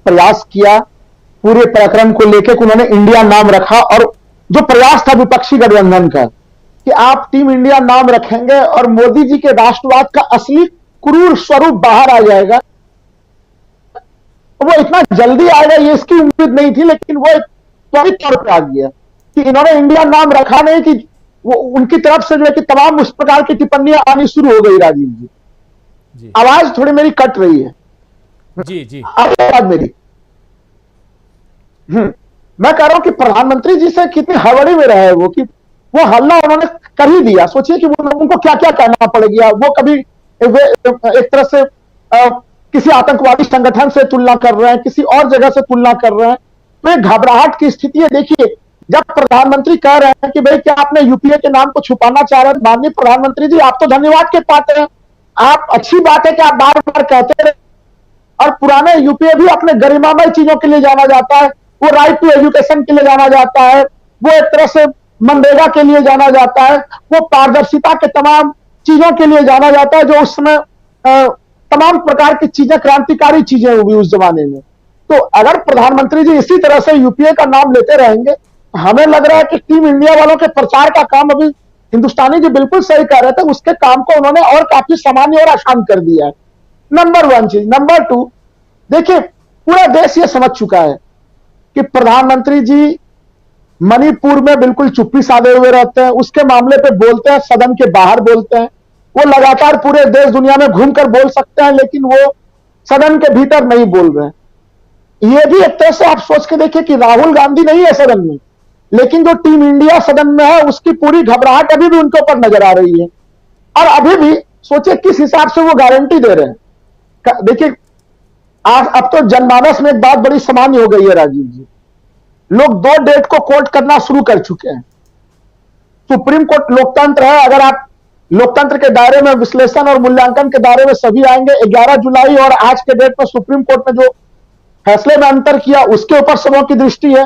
प्रयास किया पूरे पराक्रम को लेकर कि उन्होंने इंडिया नाम रखा, और जो प्रयास था विपक्षी गठबंधन का कि आप टीम इंडिया नाम रखेंगे और मोदी जी के राष्ट्रवाद का असली क्रूर स्वरूप बाहर आ जाएगा, वो इतना जल्दी आएगा ये इसकी उम्मीद नहीं थी, लेकिन वो त्वरित तौर पर आ गया कि इन्होंने इंडिया नाम रखा नहीं कि वो उनकी तरफ से जो है कि तमाम उस प्रकार की टिप्पणियां आनी शुरू हो गई। राजीव जी, आवाज थोड़ी मेरी कट रही है। जी आवाज मेरी मैं कह रहा हूं कि प्रधानमंत्री जी से कितनी हड़बड़ी में रहे वो कि वो हल्ला उन्होंने कर ही दिया। सोचिए कि उनको क्या क्या कहना पड़ गया। वो कभी एक तरह से किसी आतंकवादी संगठन से तुलना कर रहे हैं, किसी और जगह से तुलना कर रहे हैं, तो एक घबराहट की स्थिति है। देखिए, जब प्रधानमंत्री कह रहे हैं कि भाई क्या आपने यूपीए के नाम को छुपाना चाह रहे हैं, माननीय प्रधानमंत्री जी आप तो धन्यवाद के पात्र हैं, आप अच्छी बात है कि आप बार बार कहते रहे। और पुराने यूपीए भी अपने गरिमामय चीजों के लिए जाना जाता है, वो राइट टू एजुकेशन के लिए जाना जाता है, वो एक तरह से मनरेगा के लिए जाना जाता है, वो पारदर्शिता के तमाम चीजों के लिए जाना जाता है, जो उस समय तमाम प्रकार की चीजें, क्रांतिकारी चीजें हुई उस जमाने में। तो अगर प्रधानमंत्री जी इसी तरह से यूपीए का नाम लेते रहेंगे, हमें लग रहा है कि टीम इंडिया वालों के प्रचार का काम अभी हिंदुस्तानी जी बिल्कुल सही कह रहे थे, उसके काम को उन्होंने और काफी सामान्य और आसान कर दिया है। नंबर वन चीज। नंबर टू, देखिए पूरा देश ये समझ चुका है कि प्रधानमंत्री जी मणिपुर में बिल्कुल चुप्पी साधे हुए रहते हैं, उसके मामले पे बोलते हैं, सदन के बाहर बोलते हैं। वो लगातार पूरे देश दुनिया में घूमकर बोल सकते हैं, लेकिन वो सदन के भीतर नहीं बोल रहे हैं। ये भी एक तरह से आप सोच के देखिए कि राहुल गांधी नहीं है सदन में, लेकिन जो टीम इंडिया सदन में है उसकी पूरी घबराहट अभी भी उनके ऊपर नजर आ रही है। और अभी भी सोचिए किस हिसाब से वो गारंटी दे रहे हैं। देखिए आज अब तो जनमानस में एक बात बड़ी सामान्य हो गई है राजीव जी, लोग 2 डेट को कोट करना शुरू कर चुके हैं। सुप्रीम कोर्ट लोकतंत्र है, अगर आप लोकतंत्र के दायरे में विश्लेषण और मूल्यांकन के दायरे में सभी आएंगे। 11 जुलाई और आज के डेट में सुप्रीम कोर्ट ने जो फैसले में अंतर किया उसके ऊपर सबों की दृष्टि है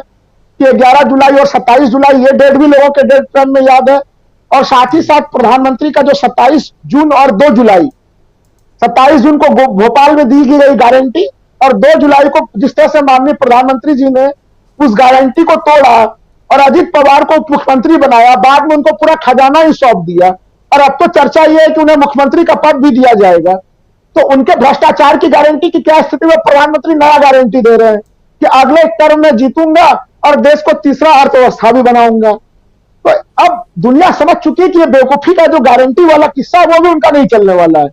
कि 11 जुलाई और 27 जुलाई ये डेट भी लोगों के डेट पैन में याद है। और साथ ही साथ प्रधानमंत्री का जो 27 जून और 2 जुलाई, 27 जून को भोपाल में दी गई गारंटी और 2 जुलाई को जिस तरह से माननीय प्रधानमंत्री जी ने उस गारंटी को तोड़ा और अजित पवार को उप मुख्यमंत्री बनाया, बाद में उनको पूरा खजाना ही सौंप दिया, और अब तो चर्चा यह है कि उन्हें मुख्यमंत्री का पद भी दिया जाएगा। तो उनके भ्रष्टाचार की गारंटी की क्या स्थिति में प्रधानमंत्री नया गारंटी दे रहे हैं कि अगले टर्म में जीतूंगा और देश को तीसरा अर्थव्यवस्था भी बनाऊंगा। तो अब दुनिया समझ चुकी है कि ये बेवकूफी का जो गारंटी वाला किस्सा वो भी उनका नहीं चलने वाला है।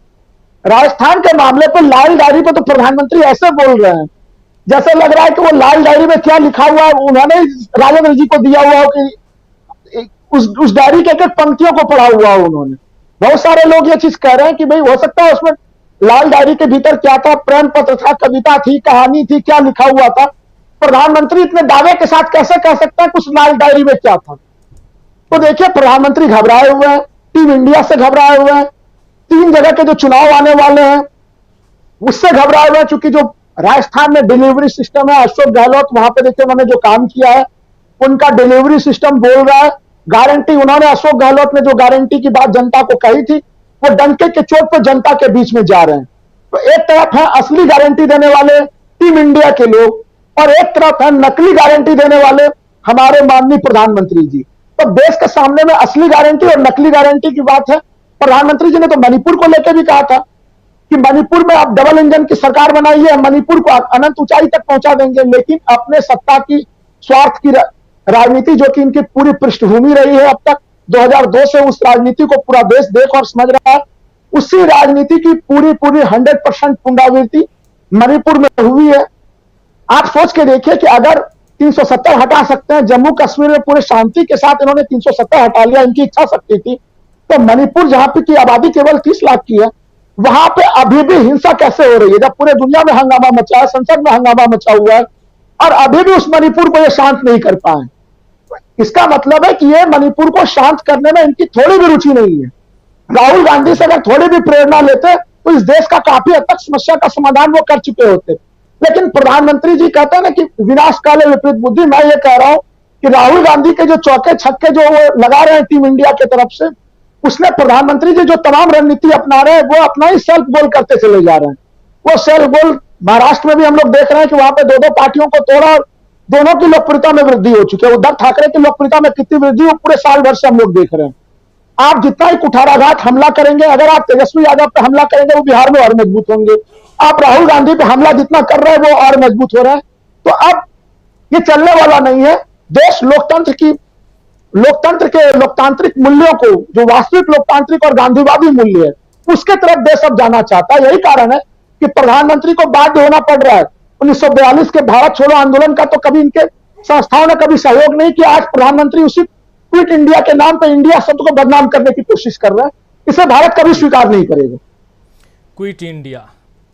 राजस्थान के मामले पर लाल डायरी पर तो प्रधानमंत्री ऐसे बोल रहे हैं जैसे लग रहा है कि वो लाल डायरी में क्या लिखा हुआ है उन्होंने राजेंद्र जी को दिया हुआ हो कि उस डायरी के एक पंक्तियों को पढ़ा हुआ हो उन्होंने। बहुत सारे लोग ये चीज कह रहे हैं कि भाई हो सकता है उसमें लाल डायरी के भीतर क्या था, प्रेम पत्र था, कविता थी, कहानी थी, क्या लिखा हुआ था। प्रधानमंत्री इतने दावे के साथ कैसे कह सकते हैं कुछ लाल डायरी में क्या था। तो देखिए प्रधानमंत्री घबराए हुए हैं, टीम इंडिया से घबराए हुए हैं, 3 जगह के जो चुनाव आने वाले हैं उससे घबराए हुए हैं। चूंकि जो राजस्थान में डिलीवरी सिस्टम है, अशोक गहलोत वहां पे देखिए उन्होंने जो काम किया है उनका डिलीवरी सिस्टम बोल रहा है। गारंटी उन्होंने, अशोक गहलोत ने जो गारंटी की बात जनता को कही थी वो डंके के चोट पर जनता के बीच में जा रहे हैं। तो एक तरफ है असली गारंटी देने वाले टीम इंडिया के लोग और एक तरफ है नकली गारंटी देने वाले हमारे माननीय प्रधानमंत्री जी। तो देश के सामने में असली गारंटी और नकली गारंटी की बात है। प्रधानमंत्री जी ने तो मणिपुर को लेकर भी कहा था कि मणिपुर में आप डबल इंजन की सरकार बनाइए, मणिपुर को अनंत ऊंचाई तक पहुंचा देंगे। लेकिन अपने सत्ता की स्वार्थ की राजनीति जो कि इनकी पूरी पृष्ठभूमि रही है अब तक 2002 से, उस राजनीति को पूरा देश देख और समझ रहा है। उसी राजनीति की पूरी 100% पुनरावृत्ति मणिपुर में हुई है। आप सोच के देखिए कि अगर 370 हटा सकते हैं, जम्मू कश्मीर में पूरे शांति के साथ इन्होंने 370 हटा लिया, इनकी इच्छा शक्ति थी, तो मणिपुर जहां पे की आबादी केवल 30 लाख की है वहां पे अभी भी हिंसा कैसे हो रही है, जब पूरे दुनिया में हंगामा मचा है, संसद में हंगामा मचा हुआ है और अभी भी उस मणिपुर को ये शांत नहीं कर पाए। इसका मतलब है कि ये मणिपुर को शांत करने में इनकी थोड़ी भी रुचि नहीं है। राहुल गांधी से अगर थोड़ी भी प्रेरणा लेते तो इस देश का काफी हद तक समस्या का समाधान वो कर चुके होते। लेकिन प्रधानमंत्री जी कहते हैं ना कि विनाश काले विपरीत बुद्धि। मैं ये कह रहा हूं कि राहुल गांधी के जो चौके छक्के जो वो लगा रहे हैं टीम इंडिया की तरफ से, उसने प्रधानमंत्री जी जो तमाम रणनीति अपना रहे हैं वो अपना ही सेल्फ गोल करते चले जा रहे हैं। वो सेल्फ गोल महाराष्ट्र में भी हम लोग देख रहे हैं कि वहां पे दो दो पार्टियों को तोड़ा और दोनों की लोकप्रियता में वृद्धि हो चुकी है। उद्धव ठाकरे की लोकप्रियता में कितनी वृद्धि हो पूरे साल भर से हम लोग देख रहे हैं। आप जितना ही कुठाराघात हमला करेंगे, अगर आप तेजस्वी यादव पे हमला करेंगे वो बिहार में और मजबूत होंगे। आप राहुल गांधी पे हमला जितना कर रहे हैं वो और मजबूत हो रहा है। तो अब ये चलने वाला नहीं है। देश लोकतंत्र के लोकतांत्रिक मूल्यों को, जो वास्तविक लोकतांत्रिक और गांधीवादी मूल्य है, उसके तरफ देश अब जाना चाहता है। यही कारण है कि प्रधानमंत्री को बाध्य होना पड़ रहा है। 1942 के भारत छोड़ो आंदोलन का तो कभी इनके संस्थाओं ने कभी सहयोग नहीं किया। आज प्रधानमंत्री उसी क्विट इंडिया के नाम पे इंडिया शब्द को बदनाम करने की कोशिश कर रहा है। इसे भारत कभी स्वीकार नहीं करेगा। क्विट इंडिया,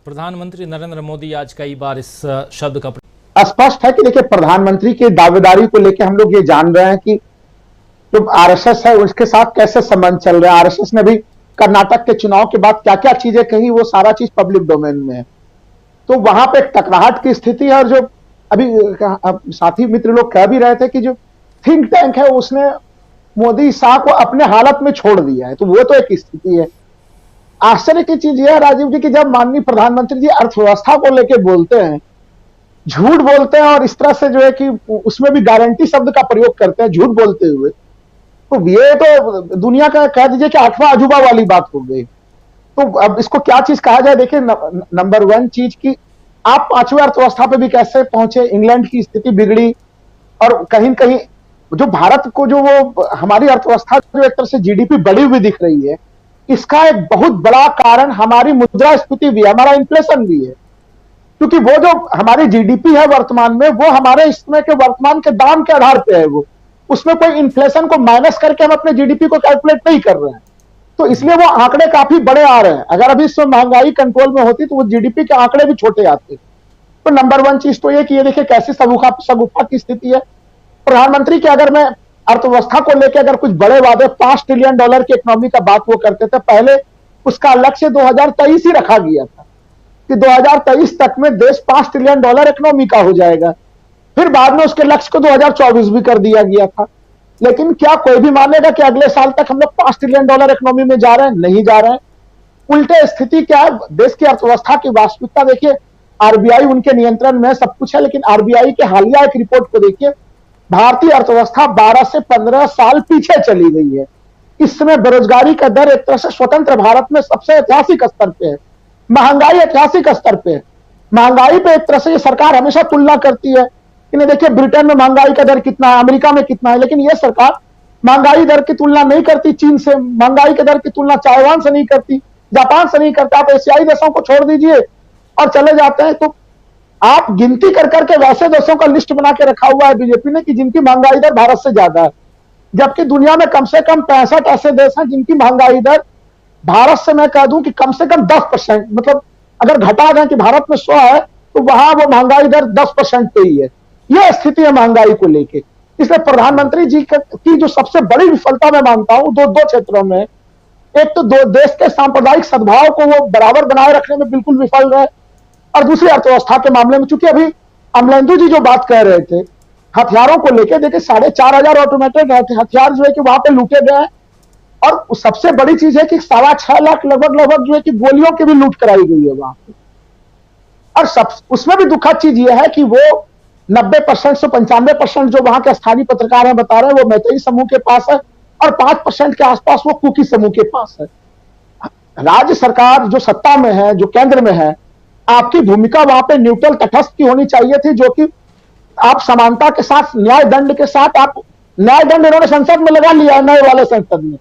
प्रधानमंत्री नरेंद्र मोदी आज कई बार इस शब्द का स्पष्ट है कि देखिए, प्रधानमंत्री की दावेदारी को लेकर हम लोग ये जान रहे हैं कि जो आरएसएस है उसके साथ कैसे संबंध चल रहे हैं। आरएसएस ने भी कर्नाटक के चुनाव के बाद क्या क्या चीजें कही, वो सारा चीज पब्लिक डोमेन में है। तो वहां पे एक टकराहट की स्थिति है। और जो अभी साथी मित्र लोग कह भी रहे थे कि जो थिंक टैंक है उसने मोदी शाह को अपने हालत में छोड़ दिया है, तो वो तो एक स्थिति है। आश्चर्य की चीज यह है राजीव जी कि जब माननीय प्रधानमंत्री जी अर्थव्यवस्था को लेकर बोलते हैं, झूठ बोलते हैं और इस तरह से जो है कि उसमें भी गारंटी शब्द का प्रयोग करते हैं झूठ बोलते हुए, तो ये तो दुनिया का कह दीजिए कि आठवां अजूबा वाली बात हो गई। तो अब इसको क्या चीज कहा जाए? देखिए, नंबर वन चीज की आप पांचवें अर्थव्यवस्था पे भी कैसे पहुंचे, इंग्लैंड की स्थिति बिगड़ी। और कहीं कहीं जो भारत को जो वो हमारी अर्थव्यवस्था जो एक तरह से जीडीपी बढ़ी हुई दिख रही है, इसका एक बहुत बड़ा कारण हमारी मुद्रास्फीति भी है, हमारा इन्फ्लेशन भी है। क्योंकि वो जो हमारी जीडीपी है वर्तमान में, वो हमारे इस समय के वर्तमान के दाम के आधार पे है। वो उसमें कोई इन्फ्लेशन को माइनस करके हम अपने जीडीपी को कैलकुलेट नहीं कर रहे हैं। तो इसलिए वो आंकड़े काफी बड़े आ रहे हैं। अगर अभी इसमें महंगाई कंट्रोल में होती तो वो जीडीपी के आंकड़े भी छोटे आते। तो नंबर वन चीज तो ये कि ये देखिए कैसी शगुफा की स्थिति है। प्रधानमंत्री की अगर मैं अर्थव्यवस्था को लेकर अगर कुछ बड़े वादे, $5 ट्रिलियन की इकोनॉमी का बात वो करते थे, पहले उसका लक्ष्य 2023 ही रखा गया था कि 2023 तक में देश $5 ट्रिलियन इकोनॉमी का हो जाएगा। फिर बाद में उसके लक्ष्य को 2024 भी कर दिया गया था। लेकिन क्या कोई भी मानेगा कि अगले साल तक हम लोग $5 ट्रिलियन इकोनॉमी में जा रहे हैं? नहीं जा रहे हैं। उल्टे स्थिति क्या है देश की अर्थव्यवस्था की वास्तविकता देखिए। आरबीआई उनके नियंत्रण में सब कुछ है, लेकिन आरबीआई के हालिया एक रिपोर्ट को देखिए, भारतीय अर्थव्यवस्था 12 से 15 साल पीछे चली गई है। इस समय बेरोजगारी का दर एक तरह से स्वतंत्र भारत में सबसे ऐतिहासिक स्तर पे है। महंगाई ऐतिहासिक स्तर पे है। महंगाई पे एक तरह से ये सरकार हमेशा तुलना करती है कि नहीं देखिए ब्रिटेन में महंगाई का दर कितना है, अमेरिका में कितना है, लेकिन ये सरकार महंगाई दर की तुलना नहीं करती चीन से, महंगाई के दर की तुलना ताइवान से नहीं करती, जापान से नहीं करता। आप एशियाई देशों को छोड़ दीजिए और चले जाते हैं तो आप गिनती कर करके वैसे देशों का लिस्ट बना के रखा हुआ है बीजेपी ने कि जिनकी महंगाई दर भारत से ज्यादा है। जबकि दुनिया में कम से कम 65 ऐसे देश हैं जिनकी महंगाई दर भारत से मैं कह दूं कि कम से कम 10%, मतलब अगर घटा दें कि भारत में 100 है तो वहां वो महंगाई दर 10% पे ही है। यह स्थिति है महंगाई को लेके। इसलिए प्रधानमंत्री जी की जो सबसे बड़ी विफलता मैं मानता हूं दो क्षेत्रों में, एक तो देश के सांप्रदायिक सद्भाव को वो बराबर बनाए रखने में बिल्कुल विफल रहे, और दूसरी अर्थव्यवस्था के मामले में, चूंकि अभी अमलेंदु जी जो बात कह रहे थे हथियारों को लेकर, देखिए 4,500 ऑटोमेटेड हथियार जो है कि वहां पे लूटे गए हैं। और सबसे बड़ी चीज है कि 6.25 लाख लगभग जो है कि गोलियों की भी लूट कराई गई है वहां पे। और उसमें भी दुखद चीज यह है कि वो 90% से 95% जो वहां के स्थानीय पत्रकार हैं बता रहे हैं वो मैतेई समूह के पास है, और 5% के आसपास वो कुकी समूह के पास है। राज्य सरकार जो सत्ता में है, जो केंद्र में है, आपकी भूमिका वहां पे न्यूट्रल तटस्थ की होनी चाहिए थी, जो कि आप समानता के साथ न्याय दंड के साथ, आप न्याय दंड इन्होंने संसद में लगा लिया है, नए वाले संसद में।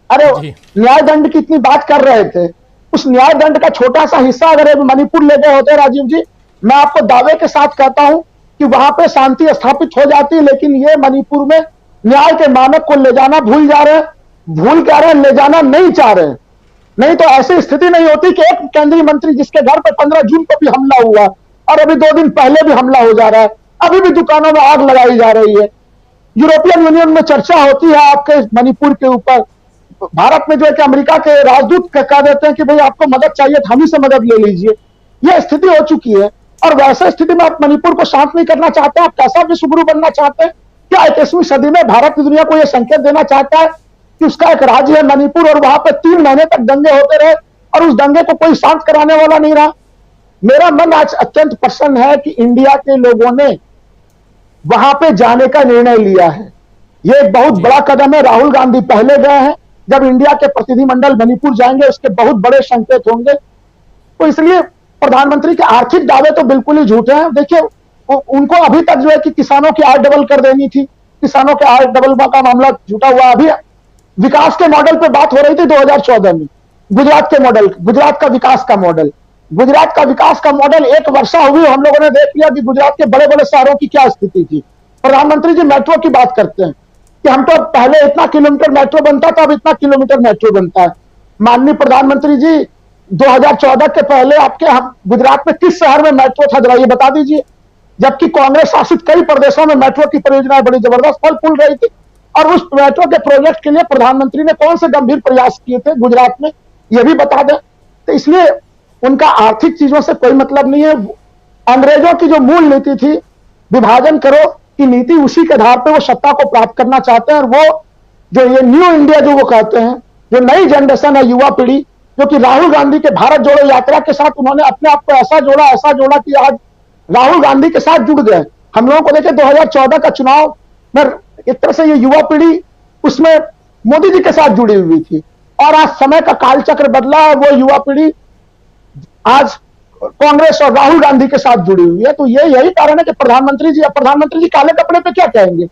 अरे न्याय दंड की इतनी बात कर रहे थे, उस न्याय दंड का छोटा सा हिस्सा अगर मणिपुर ले गए होते राजीव जी, मैं आपको दावे के साथ कहता हूं कि वहां पे शांति स्थापित हो जाती। लेकिन ये मणिपुर में न्याय के मानक को ले जाना भूल जा रहे हैं, भूल क्या रहे हैं, ले जाना नहीं चाह रहे। नहीं तो ऐसी स्थिति नहीं होती कि एक केंद्रीय मंत्री जिसके घर पर 15 जून को भी हमला हुआ और अभी 2 दिन पहले भी हमला हो जा रहा है, अभी भी दुकानों में आग लगाई जा रही है। यूरोपियन यूनियन में चर्चा होती है आपके मणिपुर के ऊपर, भारत में जो है कि अमेरिका के राजदूत कह देते हैं कि भाई आपको मदद चाहिए तो हम ही से मदद ले लीजिए। यह स्थिति हो चुकी है। और वैसे स्थिति में आप मणिपुर को शांत नहीं करना चाहते, आप कैसा विश्वगुरु बनना चाहते हैं? क्या 21वीं सदी में भारत की दुनिया को यह संकेत देना चाहता है कि उसका एक राज्य है मणिपुर और वहां पर 3 महीने तक दंगे होते रहे और उस दंगे को कोई शांत कराने वाला नहीं रहा? मेरा मन आज अत्यंत प्रसन्न है कि इंडिया के लोगों ने वहां पे जाने का निर्णय लिया है। ये एक बहुत बड़ा कदम है। राहुल गांधी पहले गए हैं, जब इंडिया के प्रतिनिधिमंडल मणिपुर जाएंगे उसके बहुत बड़े संकेत होंगे। तो इसलिए प्रधानमंत्री के आर्थिक दावे तो बिल्कुल ही झूठे हैं। देखिए, उनको अभी तक जो है कि किसानों की आय डबल कर देनी थी, किसानों के आय डबल का मामला झूठा हुआ। अभी विकास के मॉडल पे बात हो रही थी 2014 में, गुजरात के मॉडल, गुजरात का विकास का मॉडल, गुजरात का विकास का मॉडल। एक वर्षा हुई, हम लोगों ने देख लिया कि गुजरात के बड़े बड़े शहरों की क्या स्थिति थी। प्रधानमंत्री जी मेट्रो की बात करते हैं कि हम तो पहले इतना किलोमीटर मेट्रो बनता था, अब इतना किलोमीटर मेट्रो बनता है। माननीय प्रधानमंत्री जी, 2014 के पहले आपके गुजरात में किस शहर में मेट्रो था, जरा ये बता दीजिए। जबकि कांग्रेस शासित कई प्रदेशों में मेट्रो की परियोजनाएं बड़ी जबरदस्त फल फूल रही थी। और उस मेट्रो के प्रोजेक्ट के लिए प्रधानमंत्री ने कौन से गंभीर प्रयास किए थे गुजरात में, यह भी बता दें। तो इसलिए उनका आर्थिक चीजों से कोई मतलब नहीं है। अंग्रेजों की जो मूल नीति थी, विभाजन करो की नीति, उसी के आधार पर वो सत्ता को प्राप्त करना चाहते हैं। और वो जो ये न्यू इंडिया जो वो कहते हैं, जो नई जनरेशन है, युवा पीढ़ी, जो कि राहुल गांधी के भारत जोड़ो यात्रा के साथ उन्होंने अपने आप को ऐसा जोड़ा कि आज राहुल गांधी के साथ जुड़ गए। हम लोगों को देखे 2014 का चुनाव में एक तरह से ये युवा पीढ़ी उसमें मोदी जी के साथ जुड़ी हुई थी। और आज समय का कालचक्र बदला है, वो युवा पीढ़ी आज कांग्रेस और राहुल गांधी के साथ जुड़ी हुई है। तो यही कारण है कि प्रधानमंत्री जी काले कपड़े पे क्या कहेंगे।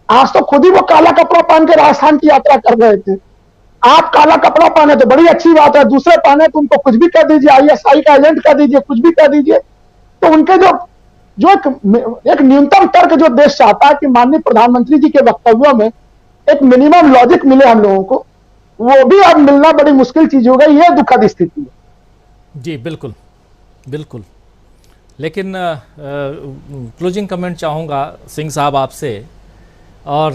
आज तो खुद ही वो काला कपड़ा पहन के राजस्थान की यात्रा कर रहे थे। आप काला कपड़ा पहने तो बड़ी अच्छी बात है, दूसरे पहने तो उनको कुछ भी कह दीजिए, आईएसआई का एजेंट कह दीजिए, कुछ भी कह दीजिए। तो उनके जो एक न्यूनतम तर्क जो देश चाहता है कि माननीय प्रधानमंत्री जी के वक्तव्यों में एक मिनिमम लॉजिक मिले हम लोगों को, वो भी अब मिलना बड़ी मुश्किल चीज हो गई। ये दुखद स्थिति है। जी बिल्कुल बिल्कुल। लेकिन क्लोजिंग कमेंट चाहूँगा सिंह साहब आपसे। और